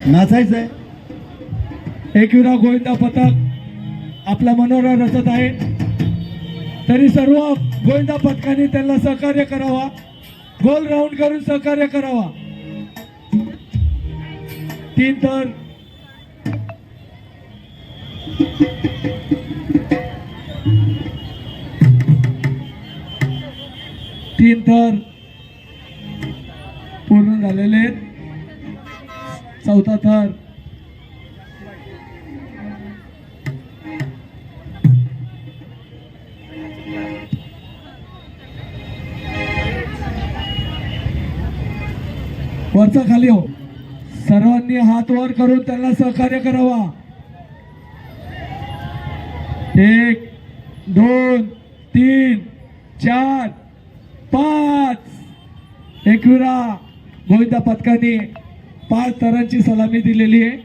नाचायचंय. एकविरा गोविंदा पथक आपला मनोरा रचत आहे, तरी सर्व गोविंदा पथकाने त्यांना सहकार्य करावा, गोल राऊंड करून सहकार्य करावा. 3 तर पूर्ण झालेले आहेत. 4था थर वरचा खाली हो. सर्वांनी हात वर करून त्यांना सहकार्य करावा. 1 2 3 4 5 एकविरा गोविंदा पथकाने 5 थरांची सलामी दिलेली आहे.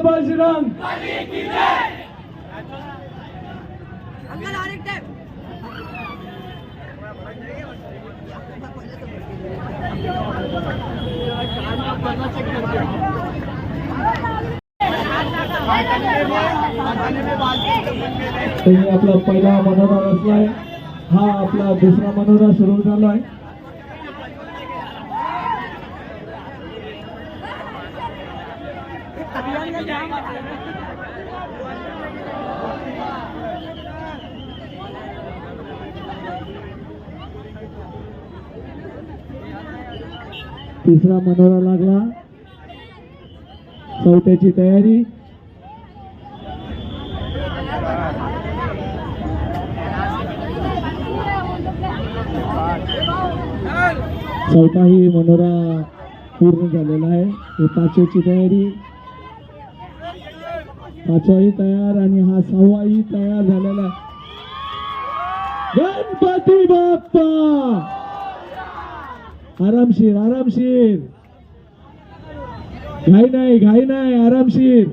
बजरंग त्यांनी आपला पहिला मनोरा रचलाय. हा आपला दुसरा मनोरा सुरू झालाय. तिसरा मनोरा लागला. 4थ्याची तयारी. चौथाही मनोरा पूर्ण झालेला आहे. 5वीची तयारी. 5वाही तयार आणि हा 6वाही तयार झालेला. गणपती बाप्पा. आरामशीर आरामशीर, घाई नाही आरामशीर.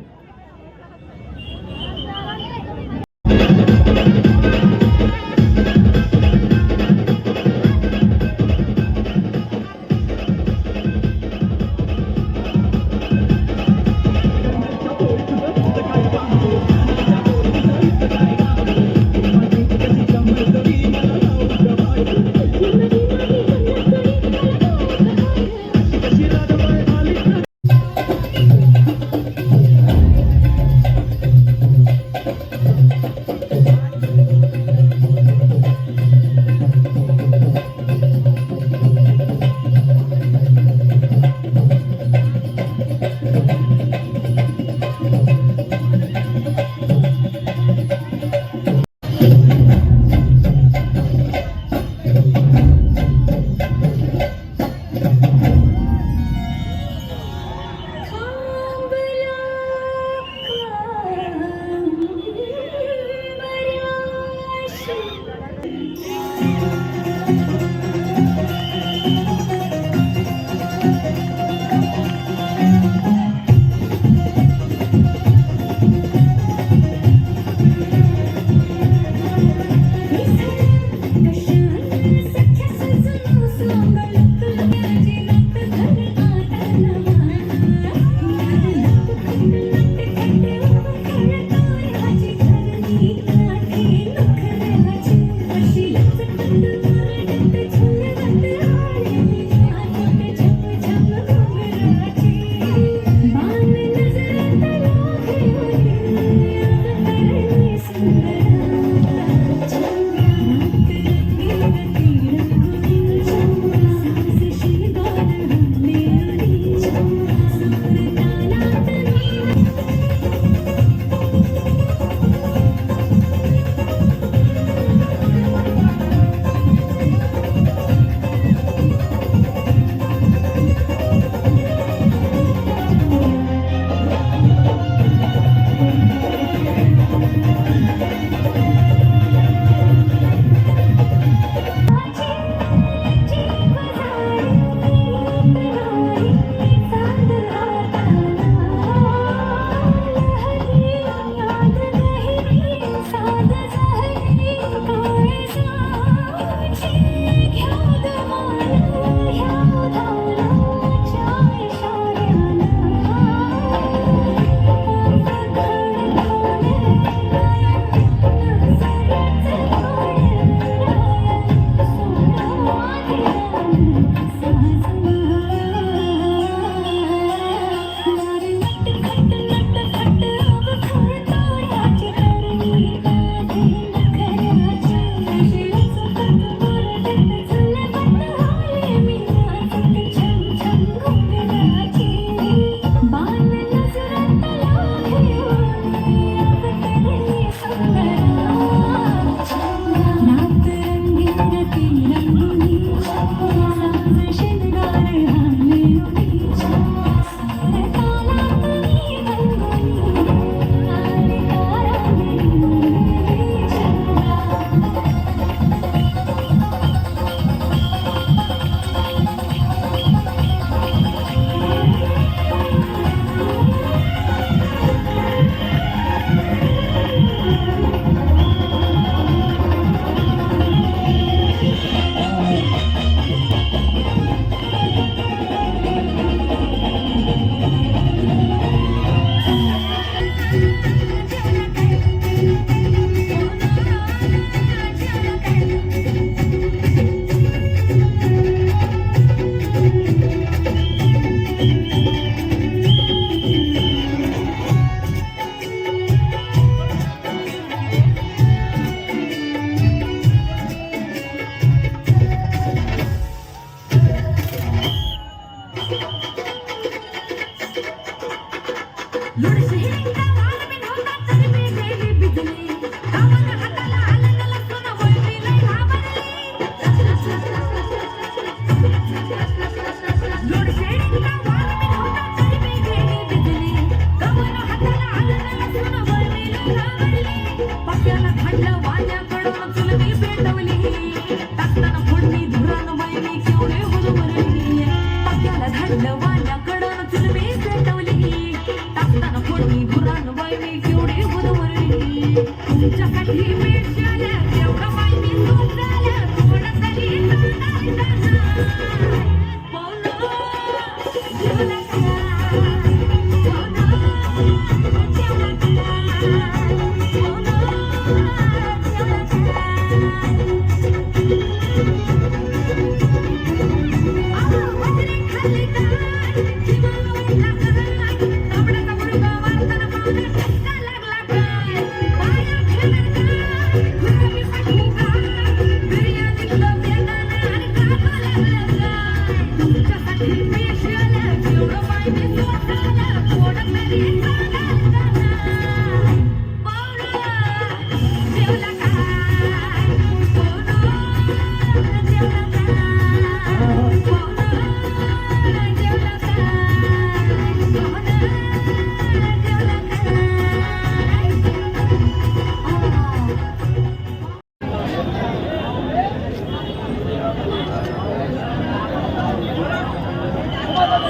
लवाण्याकडून चुलमी पेटवली टाकताना फोडणी पुराण बाई मी केवढी गुदमरली तुमच्यासाठी मिळाल्या तेवढं बाई मी सोडल्या थोडं तरी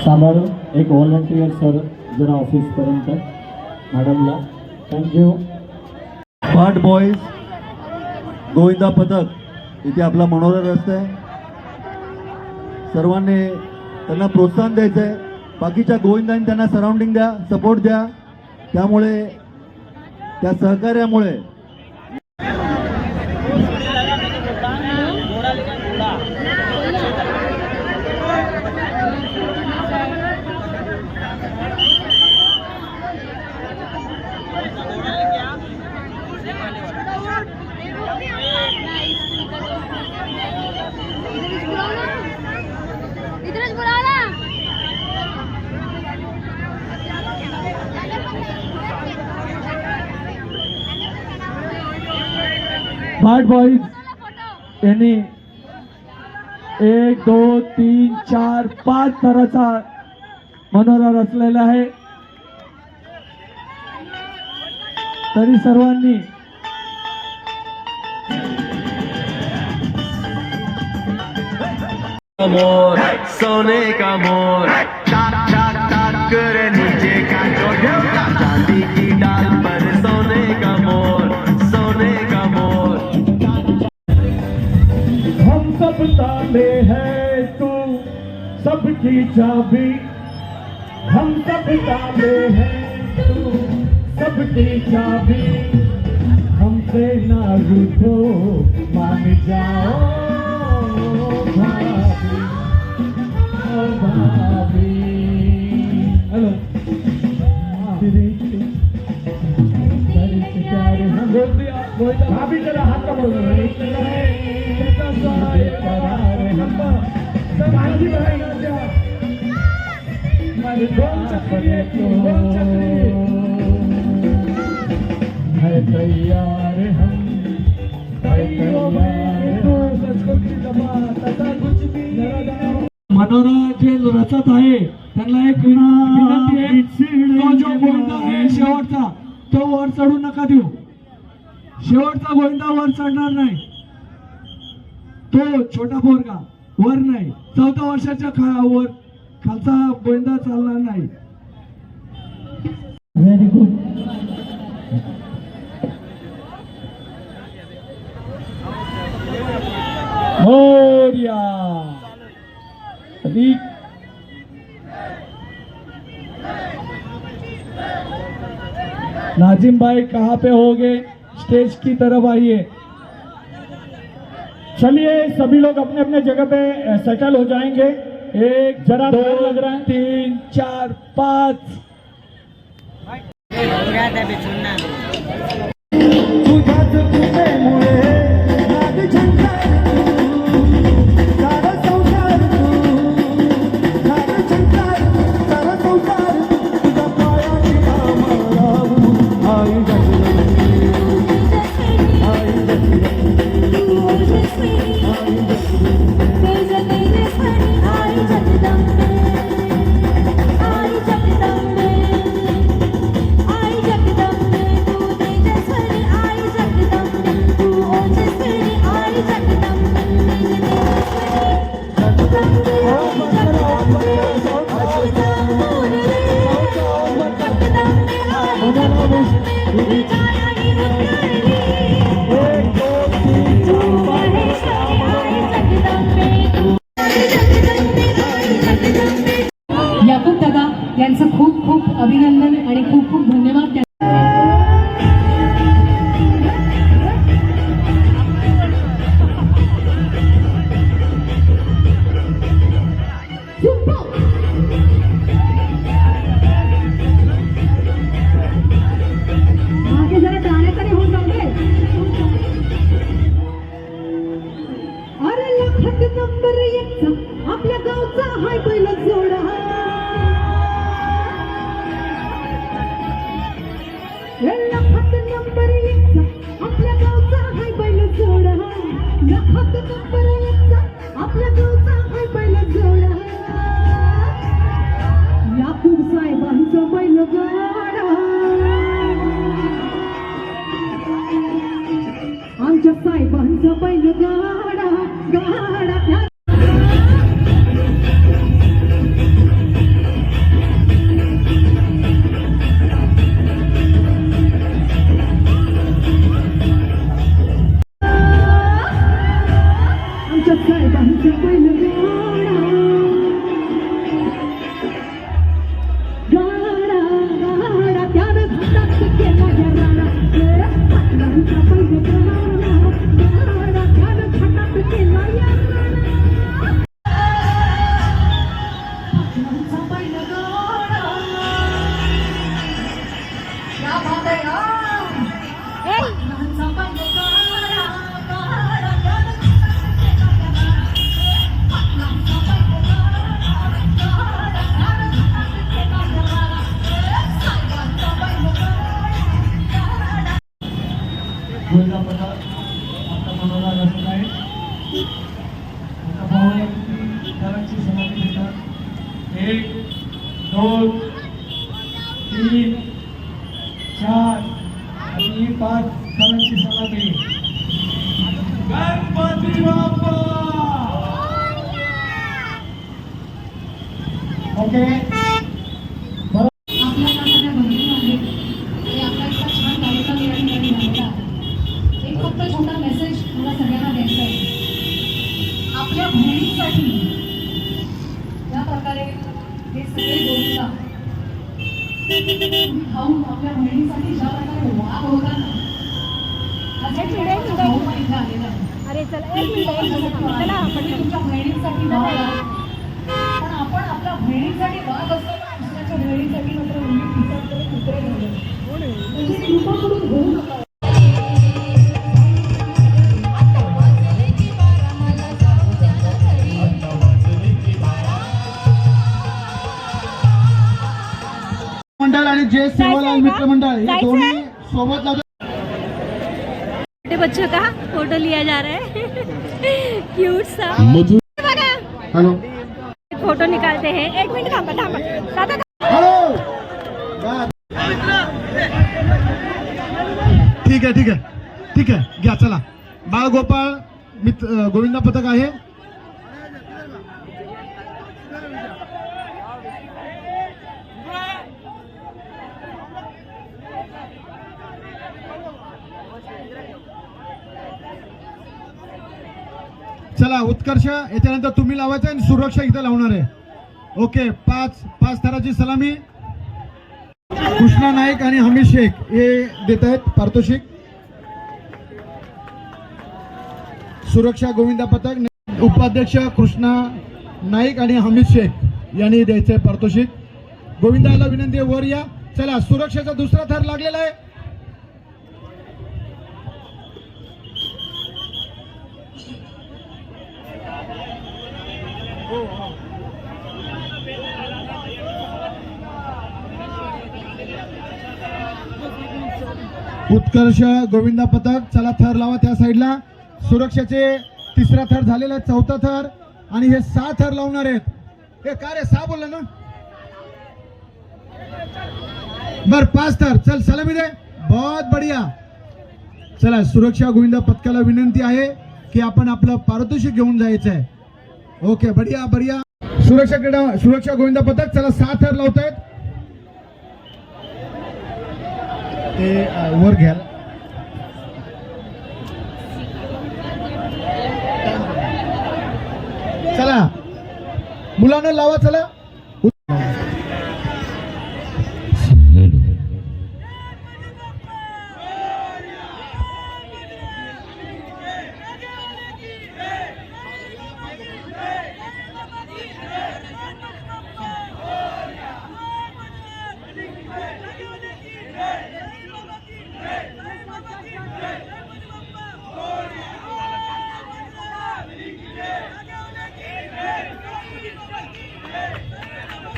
सांभाळून एक व्हॉलंटियर सर जरा ऑफिसपर्यंत मॅडमला थँक्यू. पाट बॉईज गोविंदा पथक इथे आपला मनोरंजन रस्ता आहे. सर्वांनी त्यांना प्रोत्साहन द्यायचं आहे. बाकीच्या गोविंदांनी त्यांना सराउंडिंग द्या, सपोर्ट द्या. त्यामुळे त्या सहकार्यामुळे पाट बॉईज यांनी 1 2 3 4 5 थराचा मनोरा रचलेला आहे. तरी सर्वांनी मोर सोने का मोर टाक टाक टाक कर नीचे का चोटा चांदी की डाल पर सोने का मोर सोने का मोर. हम सब ताले हैं तू सबकी चाबी. हम सब ताले हैं तू सबकी चाबी. हमसे ना रूठो मान जाओ भाभी ओ भाभी. हेलो भाभी जरा हाथ का बोल रहे तैयार हम मनोरा जे रचत आहे त्यांना एक विनंती आहे. तो जो गोविंदा आहे शेवटचा तो वर चढू नका देऊ. शेवटचा गोविंदा वर चढणार नाही. तो छोटा पोरगा वर नाही. 14 वर्षाच्या वर खालचा गोविंदा चालणार नाही. Very good. मोरिया अधिक नाजिम भाई कहाँ पे होगे? स्टेज की तरफ आइए. चलिए सभी लोग अपने अपने जगह पे सेटल हो जाएंगे. 1 जरा 2 लग रहा है 3 4 5. आई जगदम्बे अभिनंदन आणि खूप खूप धन्यवाद. मागे जरा टाळ्या तरी होऊन जाऊ दे. अरे लखात नंबर एकचा आपल्या गावचा हाय बैल जोडा. लखात नंबर एकचा आपल्या गावचा हाय बैल जोडा. लखात नंबर एकचा आपल्या गावचा हाय बैल जोडा. याकूब साहेबांचं बैलगाडा आमच्या साहेबांचं बैलगाडा गाडा. आमच्या साहेबांचं बैलगाडा गाडा गाडा. त्यानं घाटात केला गेला हातलांचा बैलगाडा गाडा. त्यानं घाटात केला हातलांचा बैलगाडा. या बात आहे हातलांचा बैलगाडा गाडा. त्यानं गोविंदा पथक आता मनोरा रचत आहे. आता पाहूया किती थरांची समाधी देतात. 1 2 3 4 आणि 5 थरांची समाधी. गणपती बाप्पा. ओके आपल्याला सगळ्या बहिणी आहेत आणि आपला इतका छान कार्यक्रम या ठिकाणी झालेला आहे. एक फक्त छोटा मेसेज मला सगळ्यांना द्यायचा आहे. आपल्या बहिणींसाठी या प्रकारे हे सगळे गोविंदा भाऊ आपल्या बहिणीसाठी ज्या प्रकारे वाद होता ना, आज एक भाऊ पण इथे आलेला आहे. अरे चला एक मिनिट चला तुम्ही तुमच्या बहिणींसाठी वाद आहे. पण आपण आपल्या बहिणींसाठी वाद असतो ना, दुसऱ्याच्या बहिणीसाठी मात्र उंडी पिसाळकडे कुत्रे झाले. त्याची कृपा करून होऊ नका. मंडळ आणि जे सेवालाल मित्र मंडळ हे दोन्ही सोबत लावतात. छोटे बच्चों का फोटो लिया जा रहा है. क्यूट सा बघा. हॅलो फोटो निकालते हैं. एक मिनिट थांबा थांबा दादा. हॅलो. ठीक आहे ठीक आहे ठीक आहे घ्या चला. बाळगोपाळ मित्र गोविंदा पथक आहे. चला उत्कर्ष याच्यानंतर तुम्ही लावायचं आणि सुरक्षा इथं लावणार आहे. ओके 5 थराची सलामी कृष्णा नाईक आणि हमीद शेख हे देत आहेत पारितोषिक. सुरक्षा गोविंदा पथक उपाध्यक्ष कृष्णा नाईक आणि हमीद शेख यांनी द्यायचंय पारितोषिक. गोविंदाला विनंती आहे वर या. चला सुरक्षेचा दुसरा थर लागलेला आहे. उत्कर्ष गोविंदा पथक चला थर लावा त्या साईडला. सुरक्षेचे तिसरा थर झालेला आहे. चौथा थर आणि हे 6 थर लावणार आहेत. हे काय रे 6 बोलला ना. बर 5 थर. चल सलामी दे. बहुत बढ़िया. चला सुरक्षा गोविंदा पथकाला विनंती आहे की आपण आपलं पारितोषिक घेऊन जायचं आहे. ओके बढ़िया बढ़िया. सुरक्षा गोविंदा पथक चला 6 थर लावतायत. ते वर घ्याल. चला मुलांना लावा. चला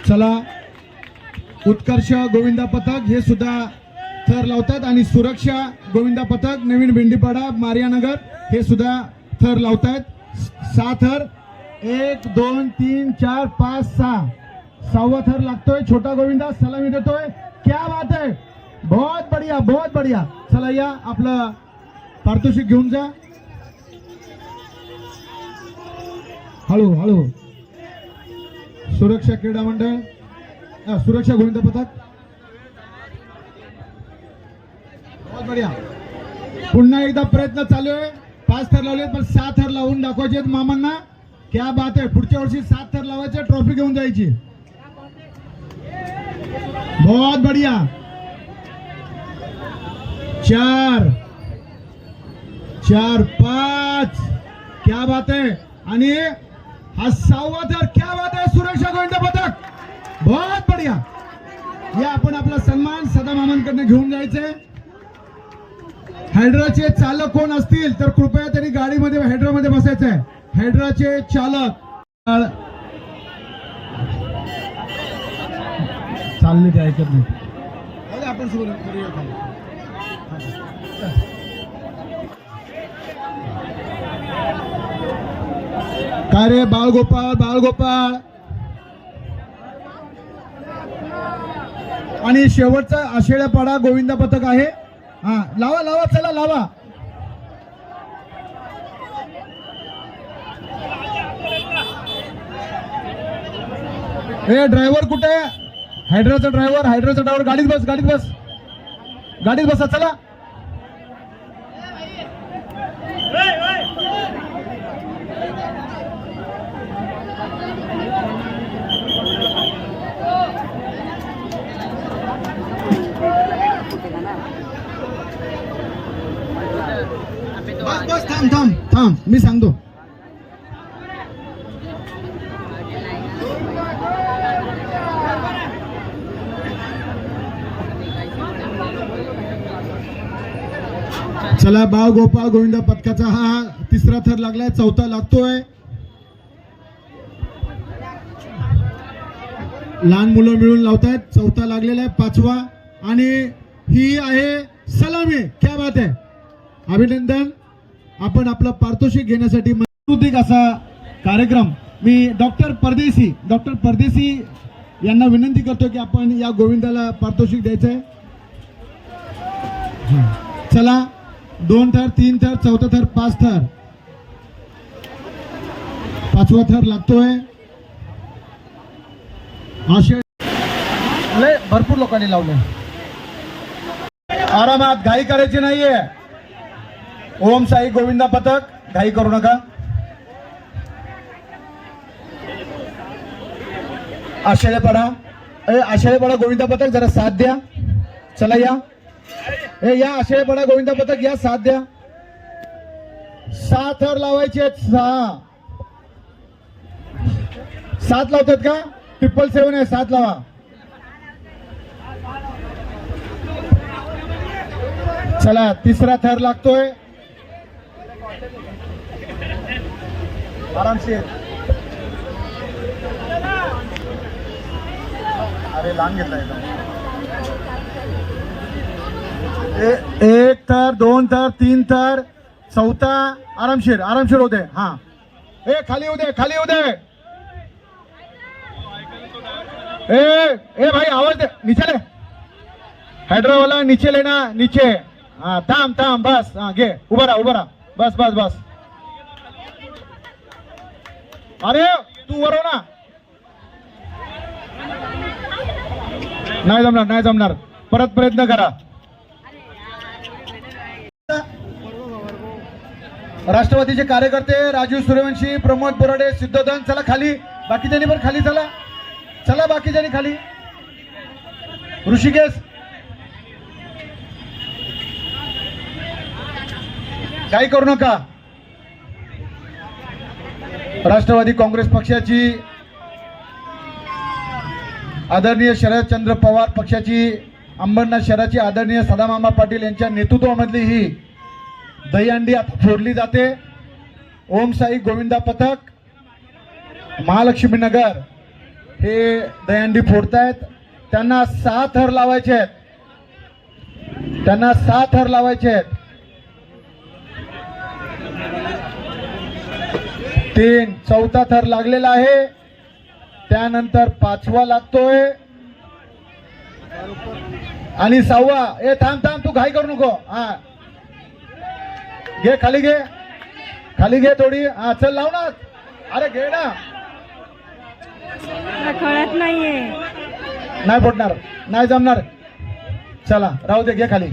चला, उत्कर्ष गोविंदा पथक हे सुद्धा थर लावतात आणि सुरक्षा गोविंदा पथक नवीन भेंडीपाडा मारियानगर हे सुद्धा थर लावतायत. 6 थर, 1 2 3 4 5 6, 6वा थर लागतोय. छोटा गोविंदा सलामी देतोय. क्या बात है, बहुत बढ़िया बहुत बढ़िया. चला या, आपलं पारितोषिक घेऊन जा. हळू हळू. सुरक्षा क्रीडा मंडळ, सुरक्षा गोविंदा पथक, बहुत बढ़िया. पुन्हा एकदा प्रयत्न चालू आहे. 5 थर लावले पण 6 थर लावून दाखवायचे मामांना. क्या बात आहे, पुढच्या वर्षी 7 थर लावायचे, ट्रॉफी घेऊन जायची. बहुत बढ़िया. 4 4 5, क्या बात आहे. आणि हा 6वा थर, क्या बात आहे. सुरक्षा गोविंदा पथक, बहुत बढ़िया. या आपण आपला सन्मान सदा मामांकडनं घेऊन जायचंय. हायड्राचे चालक कोण असतील तर कृपया त्यांनी गाडीमध्ये हायड्रामध्ये बसायचं आहे. हायड्राचे चालक चालले ते ऐकत नाही. आपण सुरू करूया. काय रे बाळगोपाळ, बाळगोपाळ. आणि शेवटचा आषेड्यापाडा गोविंदा पथक आहे. हा, लावा लावा, चला लावा. ए ड्रायव्हर कुठे? हायड्राचा ड्रायव्हर गाडीत बस, गाडीत बसा. चला. बस थांब, मी सांगतो. चला, बाळ गोपाळ गोविंदा पथकाचा हा 3रा थर लागलाय, 4था लागतोय. लहान मुलं मिळून लावतायत. 4था लागलेला आहे, 5वा. आणि ही आहे सलामी. क्या बात आहे, अभिनंदन. आपण आपलं पारितोषिक घेण्यासाठी सांस्कृतिक असा कार्यक्रम. मी डॉक्टर परदेशी यांना विनंती करतो की आपण या गोविंदाला पारितोषिक द्यायचं आहे. चला, 2 थर, 3 थर, 4था थर, 5 थर, 5वा थर लागतोय. भरपूर लोकांनी लावले. आरामात, घाई करायची नाहीये. ओम साई गोविंदा पथक, घाई करू नका. आषाढेपाडा गोविंदा पथक जरा साथ द्या. चला या. या आषाढेपाडा गोविंदा पथक या, साथ द्या. 6 थर लावायचे. 7 लावतात का? 777 आहे, 7 लावा. चला, 3रा थर लागतोय. आरामशीर. अरे लांब घेतला. 1 थर, 2 थर, 3 थर, 4था. आरामशीर होते. हा, खाली होऊ दे. ए भाई, आवाज दे. नीचे ले. हायड्रा वाला नीचे लेना, नीचे. हाँ, थांब बस. हाँ, घे. उभा रहा. बस. अरे तू वर हो ना. नाही जमणार. परत प्रयत्न करा. राष्ट्रवादीचे कार्यकर्ते राजीव सूर्यवंशी, प्रमोद बोराडे, सिद्धोधन. चला खाली. बाकीच्यांनी पण खाली. चला बाकीच्यांनी खाली. ऋषिकेश, काही करू नका. राष्ट्रवादी काँग्रेस पक्षाची आदरणीय शरदचंद्र पवार पक्षाची अंबरनाथ शहराची आदरणीय सदामामा पाटील यांच्या नेतृत्वामधली ही दहीहंडी आता फोडली जाते. ओम साई गोविंदा पथक, महालक्ष्मी नगर हे दहीहंडी फोडतायत. त्यांना 6 थर लावायचे आहेत. त्यांना 6 थर लावायचे आहेत. 3 चौथा थर लागलेला आहे. त्यानंतर 5वा लागतोय आणि 6वा. ए थांब थांब, तू घाई करू नको. हा घे, खाली घे, खाली घे थोडी. हा चल लाव ना. अरे घे ना. कळत नाहीये. नाही फोडणार, नाही जमणार. चला राहू दे, घे खाली.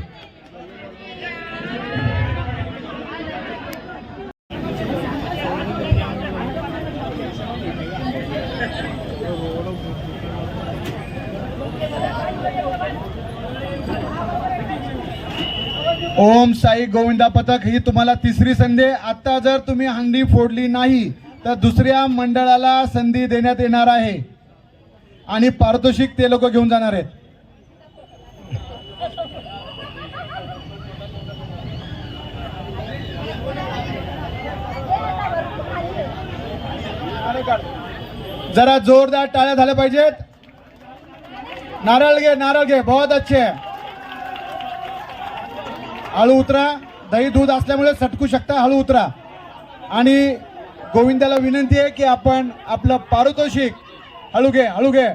ओम साई गोविंदा पथक ही तुम्हाला तिसरी संधी. आता जर तुम्ही हंडी फोडली नाही तर दुसऱ्या मंडळाला संधी देण्यात येणार आहे आणि पारितोषिक ते लोक घेऊन जाणार आहेत. जरा जोरदार टाळ्या झाल्या पाहिजेत. नारळ घे, नारळ घे. बहुत अच्छे. हळू उतरा. दही दूध असल्यामुळे सटकू शकता. हळू उतरा. आणि गोविंदाला विनंती आहे की आपण आपलं पारितोषिक हळू घे, हळू घे.